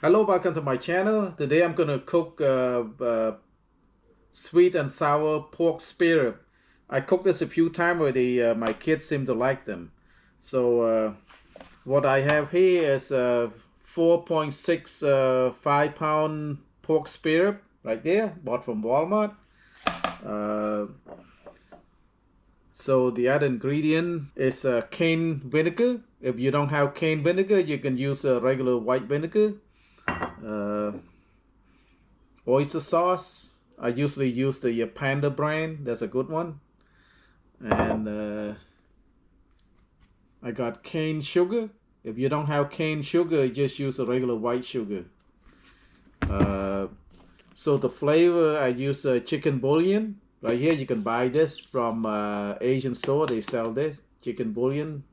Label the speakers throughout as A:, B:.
A: Hello, welcome to my channel. Today I'm gonna cook sweet and sour pork spare rib. I cooked this a few times already. My kids seem to like them. So what I have here is 4.65 pound pork spare rib right there, bought from Walmart. Uh, so the other ingredient is cane vinegar. If you don't have cane vinegar, you can use regular white vinegar. Uh, Oyster sauce. I usually use the Panda brand. That's a good one. And I got cane sugar. If you don't have cane sugar, just use a regular white sugar. So the flavor, I use chicken bullion. Right here, you can buy this from Asian store. They sell this chicken bullion.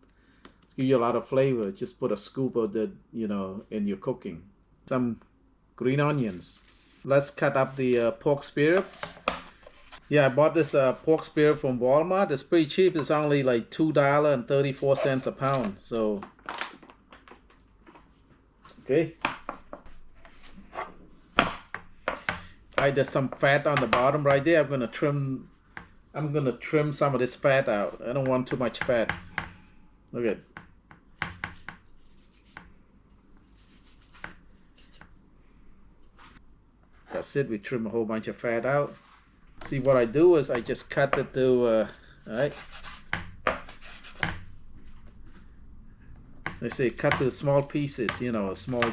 A: Give you a lot of flavor. Just put a scoop of the, in your cooking. Some green onions. Let's cut up the pork spare rib. Yeah, I bought this pork spare rib from Walmart. It's pretty cheap. It's only like $2.34 a pound. So, okay. Right, there's some fat on the bottom right there. I'm gonna trim some of this fat out. I don't want too much fat. Look at. That's it. We trim a whole bunch of fat out. See, what I do is I just cut it to, all right. They say cut to small pieces, small.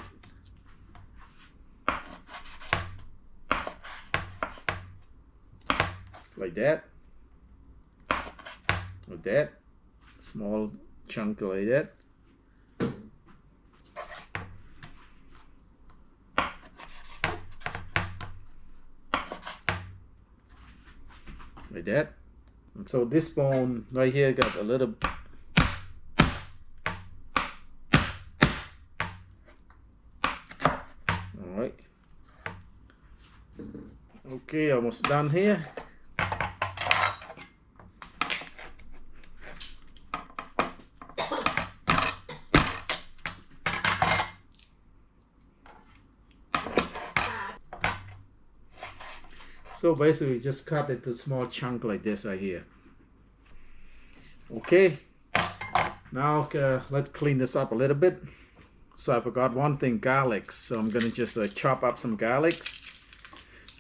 A: Like that. Like that. Small chunk like that. Like that. And so this bone right here got a little. Alright. Okay, almost done here. So basically just cut it to small chunk like this right here. Okay, now let's clean this up a little bit. So I forgot one thing, garlic. So I'm gonna just chop up some garlic.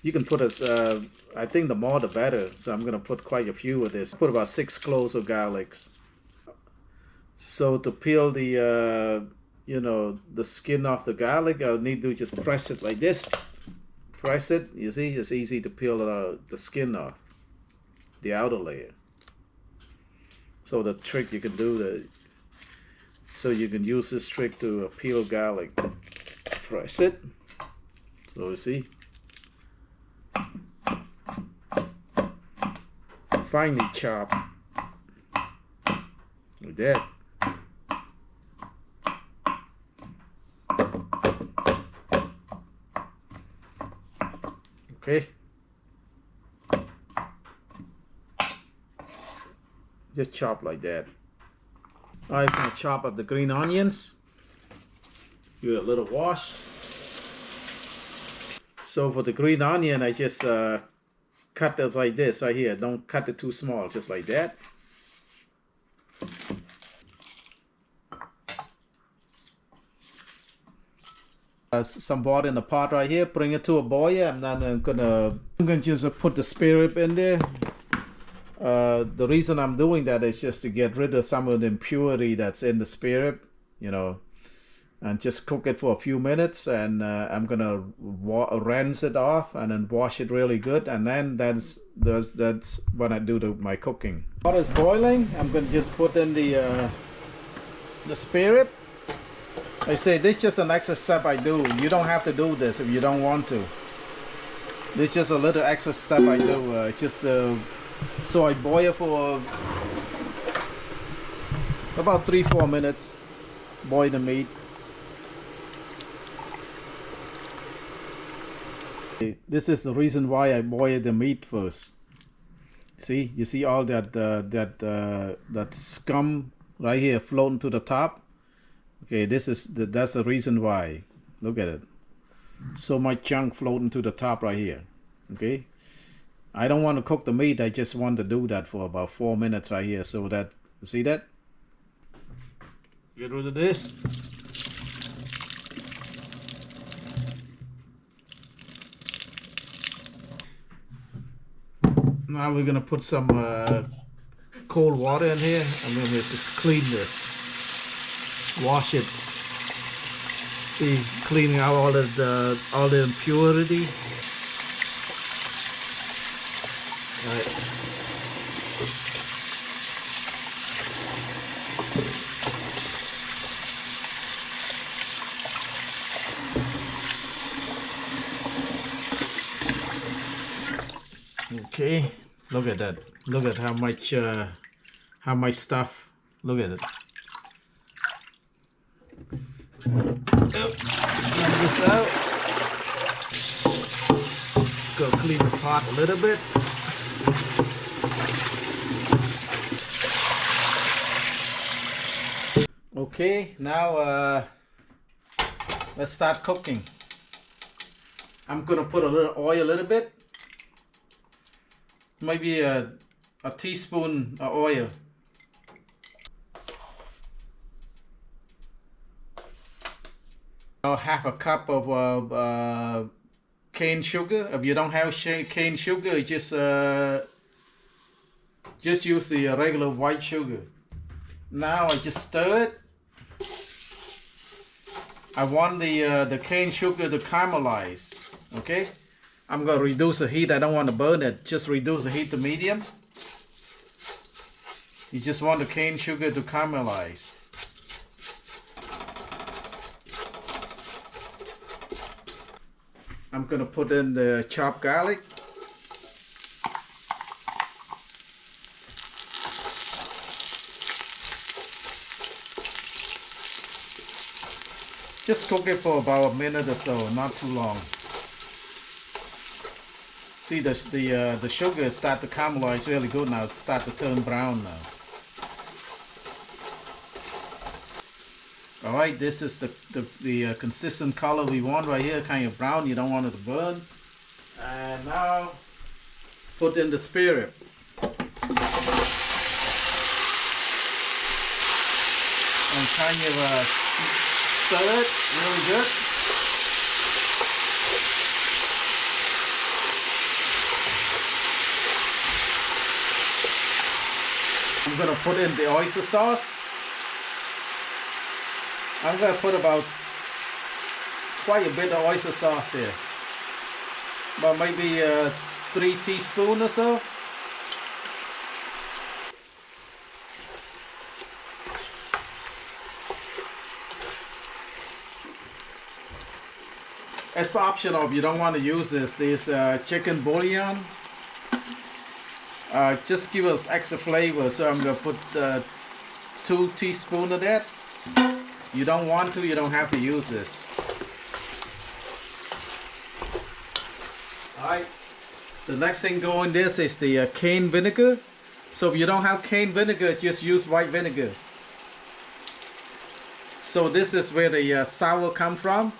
A: You can put I think the more the better. So I'm gonna put quite a few of this. Put about 6 cloves of garlic. So to peel the the skin off the garlic, I'll need to just press it like this. Press it, you see, it's easy to peel the skin off, the outer layer. So the trick you can do, so you can use this trick to peel garlic. Press it, so you see. Finely chop, like that. Okay. Just chop like that. I'm gonna chop up the green onions. Give it a little wash. So for the green onion, I just cut it like this right here. Don't cut it too small, just like that. Some water in the pot right here. Bring it to a boil. I'm gonna just put the spare rib in there. The reason I'm doing that is just to get rid of some of the impurity that's in the spare rib, and just cook it for a few minutes. And I'm gonna rinse it off and then wash it really good. And then that's when I do my cooking. Water is boiling. I'm gonna just put in the spare rib. I say this is just an extra step I do. You don't have to do this if you don't want to. This is just a little extra step I do. So I boil for about 3-4 minutes. Boil the meat. This is the reason why I boil the meat first. See, you see all that scum right here floating to the top. Okay, that's the reason why. Look at it. so much junk floating to the top right here. Okay, I don't want to cook the meat. I just want to do that for about 4 minutes right here, so that, see that? Get rid of this. Now we're gonna put some cold water in here. I'm gonna just clean this, wash it. See, cleaning out all the impurity. All right. Okay, look at that. Look at how much stuff. Look at it. Clean this out. Go clean the pot a little bit. Okay, now let's start cooking. I'm gonna put a little oil, a little bit. Maybe a teaspoon of oil. Half a cup of cane sugar. If you don't have cane sugar, just use the regular white sugar. Now I just stir it. I want the cane sugar to caramelize. Okay, I'm gonna reduce the heat. I don't want to burn it. Just reduce the heat to medium. You just want the cane sugar to caramelize. I'm gonna put in the chopped garlic. Just cook it for about a minute or so, not too long. See, the sugar start to caramelize really good now. It start to turn brown now. All right, this is the consistent color we want right here, kind of brown. You don't want it to burn. And now put in the spirit. And kind of stir it really good. I'm gonna put in the oyster sauce. I'm gonna put about quite a bit of oyster sauce here. About maybe 3 teaspoons or so. It's optional if you don't want to use this. This chicken bullion. Just give us extra flavor, so I'm gonna put 2 teaspoons of that. You don't want to, you don't have to use this. Alright, the next thing going in this is the cane vinegar. So if you don't have cane vinegar, just use white vinegar. So this is where the sour come from.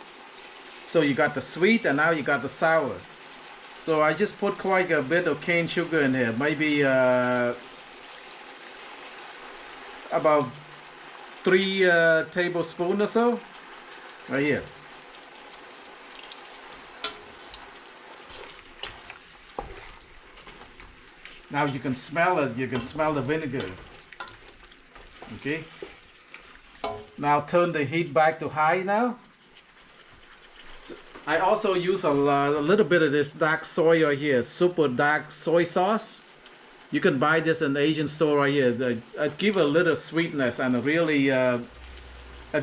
A: So you got the sweet and now you got the sour. So I just put quite a bit of cane sugar in here, maybe about 3 tablespoons or so, right here. Now you can smell it, you can smell the vinegar. Okay. Now turn the heat back to high now. I also use a little bit of this dark soy right here, super dark soy sauce. You can buy this in the Asian store right here. It give a little sweetness and really it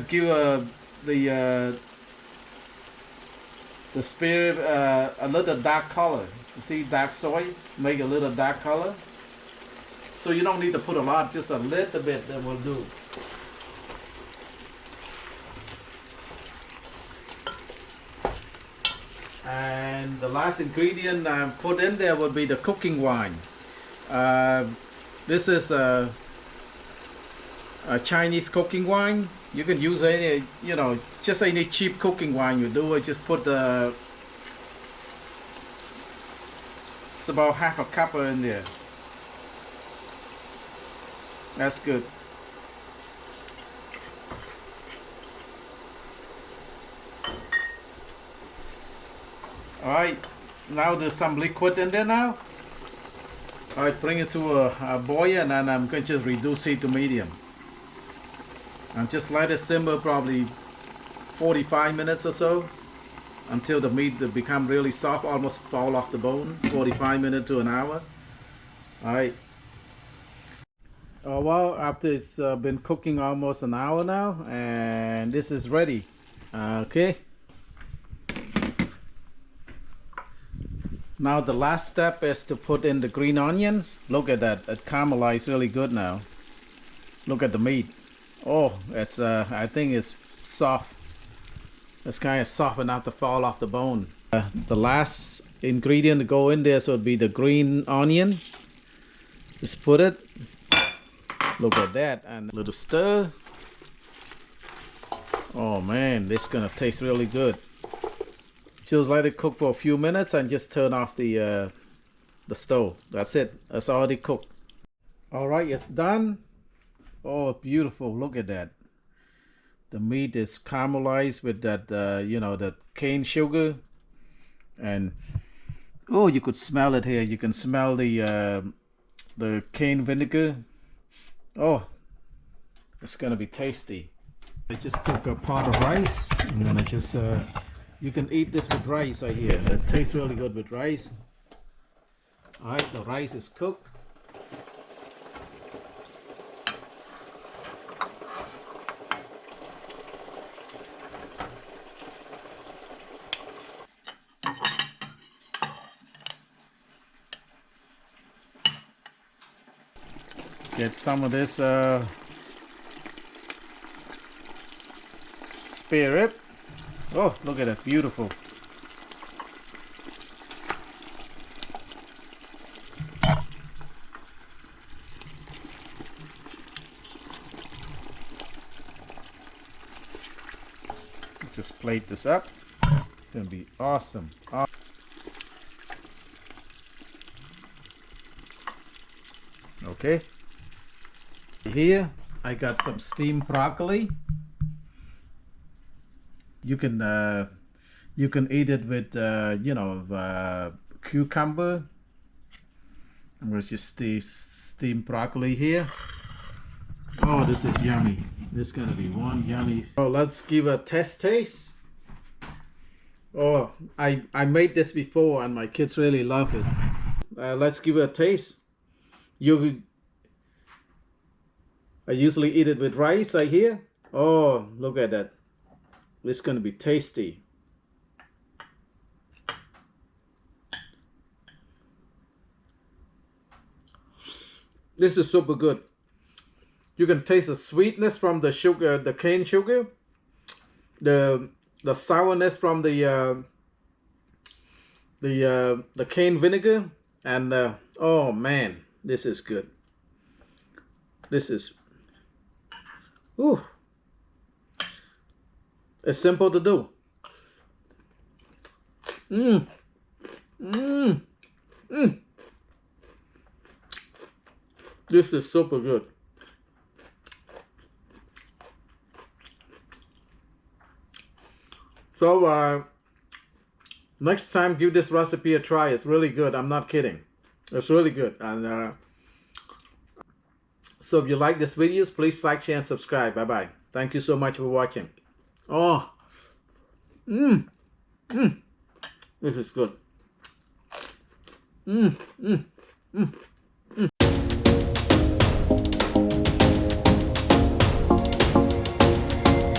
A: give the spirit a little dark color. You see, dark soy make a little dark color. So you don't need to put a lot, just a little bit that will do. And the last ingredient I put in there would be the cooking wine. This is Chinese cooking wine. You can use any, you know, just any cheap cooking wine you do it. Just put the, it's about half a cup in there. That's good. Alright, now there's some liquid in there now. Alright, bring it to a boil, and then I'm going to just reduce heat to medium. And just let it simmer probably 45 minutes or so until the meat become really soft, almost fall off the bone. 45 minutes to an hour. Alright. Well, after it's been cooking almost an hour now, and this is ready. Okay. Now the last step is to put in the green onions. Look at that, it caramelized really good now. Look at the meat. Oh, it's I think it's soft. It's kind of soft enough to fall off the bone. The last ingredient to go in there so would be the green onion. Just put it. Look at that, and a little stir. Oh man, this is gonna taste really good. Just let it cook for a few minutes and just turn off the stove. That's it. It's already cooked. All right, it's done. Oh, beautiful! Look at that. The meat is caramelized with that, you know, that cane sugar, and oh, you could smell it here. You can smell the cane vinegar. Oh, it's gonna be tasty. I just cook a pot of rice. I'm gonna just you can eat this with rice right here. It tastes really good with rice. All right, the rice is cooked. Get some of this spare rib. Oh, look at that, beautiful. Let's just plate this up. It's gonna be awesome. Okay. Here I got some steamed broccoli. You can eat it with you know, cucumber. I'm gonna just steam broccoli here. Oh, this is yummy. This is gonna be one yummy. Oh, let's give a taste. Oh, I made this before and my kids really love it. Let's give it a taste. I usually eat it with rice right here. Oh, look at that. This is going to be tasty. This is super good. You can taste the sweetness from the sugar, the cane sugar, the sourness from the cane vinegar, and oh man, this is good. This is, ooh, it's simple to do. This is super good. So next time, give this recipe a try. It's really good. I'm not kidding. It's really good. And so if you like this videos, please like, share, and subscribe. Bye bye. Thank you so much for watching. Oh, this is good.